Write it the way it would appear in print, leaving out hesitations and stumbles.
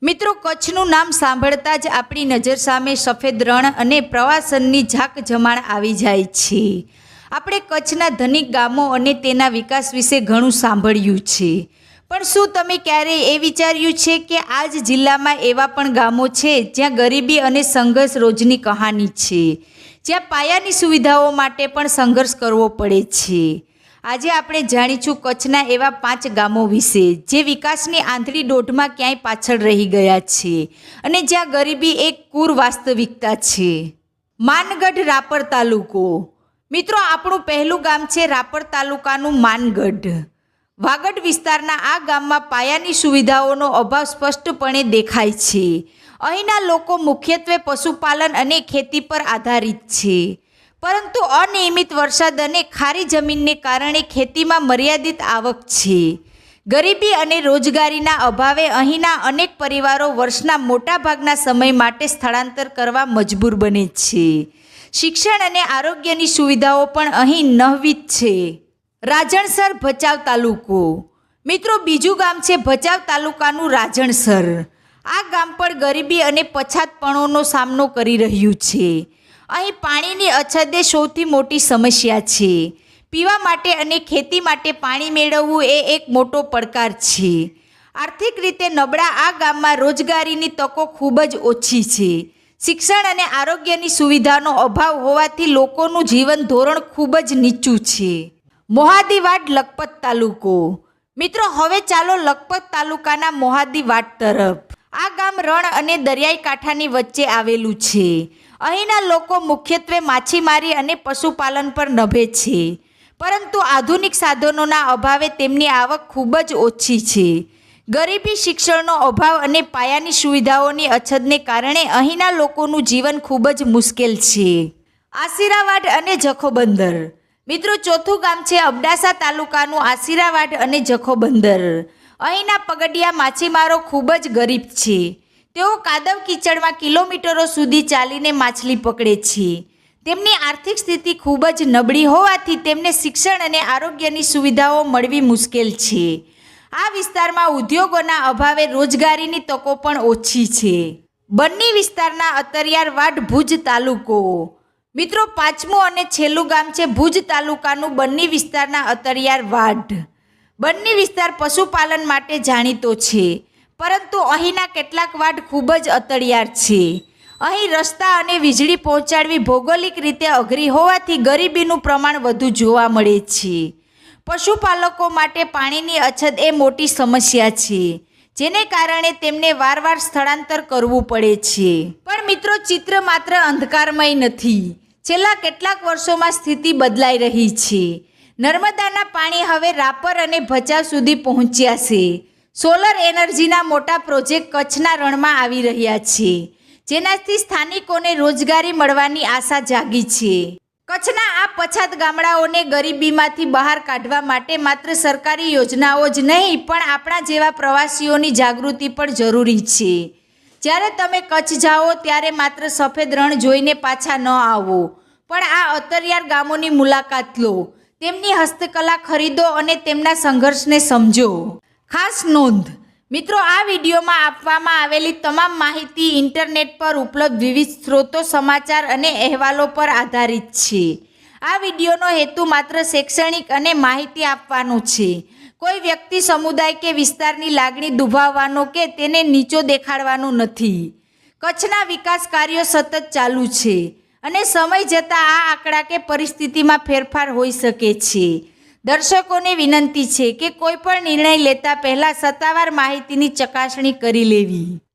મિત્રો, કચ્છનું નામ સાંભળતા જ આપણી નજર સામે સફેદ રણ અને પ્રવાસનની ઝાકઝમાળ આવી જાય છે. આપણે કચ્છના ધનિક ગામો અને તેના વિકાસ વિશે ઘણું સાંભળ્યું છે, પણ શું તમે ક્યારેય એ વિચાર્યું છે કે આ જ જિલ્લામાં એવા પણ ગામો છે જ્યાં ગરીબી અને સંઘર્ષ રોજની કહાની છે, જ્યાં પાયાની સુવિધાઓ માટે પણ સંઘર્ષ કરવો પડે છે. આજે આપણે જાણીશું કચ્છના એવા 5 ગામો વિશે જે વિકાસની આંધળી દોડમાં ક્યાંય પાછળ રહી ગયા છે અને જ્યાં ગરીબી એક ક્રૂર વાસ્તવિકતા છે. માનગઢ, રાપર તાલુકો. મિત્રો, આપણું પહેલું ગામ છે રાપર તાલુકાનું માનગઢ. વાગડ વિસ્તારના આ ગામમાં પાયાની સુવિધાઓનો અભાવ સ્પષ્ટપણે દેખાય છે. અહીંના લોકો મુખ્યત્વે પશુપાલન અને ખેતી પર આધારિત છે, પરંતુ અનિયમિત વરસાદ અને ખારી જમીનને કારણે ખેતીમાં મર્યાદિત આવક છે. ગરીબી અને રોજગારીના અભાવે અહીંના અનેક પરિવારો વર્ષના મોટાભાગના સમય માટે સ્થળાંતર કરવા મજબૂર બને છે. શિક્ષણ અને આરોગ્યની સુવિધાઓ પણ અહીં નહિવત છે. રાજણસર, ભચાઉ તાલુકો. મિત્રો, બીજું ગામ છે ભચાઉ તાલુકાનું રાજણસર. આ ગામ પણ ગરીબી અને પછાતપણોનો સામનો કરી રહ્યું છે. અહીં પાણીની અછત એ સૌથી મોટી સમસ્યા છે. પીવા માટે અને ખેતી માટે પાણી મેળવવું એ એક મોટો પડકાર છે. આર્થિક રીતે નબળા આ ગામમાં રોજગારીની તકો ખૂબ જ ઓછી છે. શિક્ષણ અને આરોગ્યની સુવિધાનો અભાવ હોવાથી લોકોનું જીવન ધોરણ ખૂબ જ નીચું છે. મોહાદીવાડ, લખપત તાલુકો. મિત્રો, હવે ચાલો લખપત તાલુકાના મોહાદીવાડ તરફ. આ ગામ રણ અને દરિયાઈ કાંઠાની વચ્ચે આવેલું છે. અહીંના લોકો મુખ્યત્વે માછીમારી અને પશુપાલન પર નભે છે, પરંતુ આધુનિક સાધનોના અભાવે તેમની આવક ખૂબ જ ઓછી છે. ગરીબી, શિક્ષણનો અભાવ અને પાયાની સુવિધાઓની અછતને કારણે અહીંના લોકોનું જીવન ખૂબ જ મુશ્કેલ છે. આશીરાવાડ અને જખોબંદર. મિત્રો, ચોથું ગામ છે અબડાસા તાલુકાનું આશીરાવાડ અને જખોબંદર. અહીંના પગડિયા માછીમારો ખૂબ જ ગરીબ છે. તેઓ કાદવ કીચડમાં કિલોમીટરો સુધી ચાલીને માછલી પકડે છે. તેમની આર્થિક સ્થિતિ ખૂબ જ નબળી હોવાથી તેમને શિક્ષણ અને આરોગ્યની સુવિધાઓ મળવી મુશ્કેલ છે. આ વિસ્તારમાં ઉદ્યોગોના અભાવે રોજગારીની તકો પણ ઓછી છે. બન્ની વિસ્તારના અતરિયારવાડ, ભુજ તાલુકો. મિત્રો, પાંચમું અને છેલ્લું ગામ છે ભુજ તાલુકાનું બન્ની વિસ્તારના અતરિયારવાડ. બન્ની વિસ્તાર પશુપાલન માટે જાણીતો છે, પરંતુ અહીંના કેટલાક વાડ ખૂબ જ અતડિયાર છે. અહીં રસ્તા અને વીજળી પહોંચાડવી ભૌગોલિક રીતે અઘરી હોવાથી ગરીબીનું પ્રમાણ વધુ જોવા મળે છે. પશુપાલકો માટે પાણીની અછત એ મોટી સમસ્યા છે, જેને કારણે તેમને વારવાર સ્થળાંતર કરવું પડે છે. પણ મિત્રો, ચિત્ર માત્ર અંધકારમય નથી. છેલ્લા કેટલાક વર્ષોમાં સ્થિતિ બદલાઈ રહી છે. નર્મદાના પાણી હવે રાપર અને ભચાઉ સુધી પહોંચ્યા છે. સોલર એનર્જીના મોટા પ્રોજેક્ટ કચ્છના રણમાં આવી રહ્યા છે, જેનાથી સ્થાનિકોને રોજગારી મળવાની આશા જાગી છે. કચ્છના આ પછાત ગામડાઓને ગરીબીમાંથી બહાર કાઢવા માટે માત્ર સરકારી યોજનાઓ જ નહીં, પણ આપણા જેવા પ્રવાસીઓની જાગૃતિ પણ જરૂરી છે. જ્યારે તમે કચ્છ જાઓ ત્યારે માત્ર સફેદ રણ જોઈને પાછા ન આવો, પણ આ અતરિયાર ગામોની મુલાકાત લો, તેમની હસ્તકલા ખરીદો અને તેમના સંઘર્ષને સમજો. ખાસ નોંધ, મિત્રો, આ વિડીયોમાં આપવામાં આવેલી તમામ માહિતી ઇન્ટરનેટ પર ઉપલબ્ધ વિવિધ સ્ત્રોતો, સમાચાર અને અહેવાલો પર આધારિત છે. આ વિડીયોનો હેતુ માત્ર શૈક્ષણિક અને માહિતી આપવાનો છે. કોઈ વ્યક્તિ, સમુદાય કે વિસ્તારની લાગણી દુભાવવાનો કે તેને નીચો દેખાડવાનો નથી. કચ્છના વિકાસ કાર્યો સતત ચાલુ છે અને સમય જતાં આ આંકડા કે પરિસ્થિતિમાં ફેરફાર હોઈ શકે છે. દર્શકોને વિનંતી છે કે કોઈ પણ નિર્ણય લેતા પહેલાં સત્તાવાર માહિતીની ચકાસણી કરી લેવી.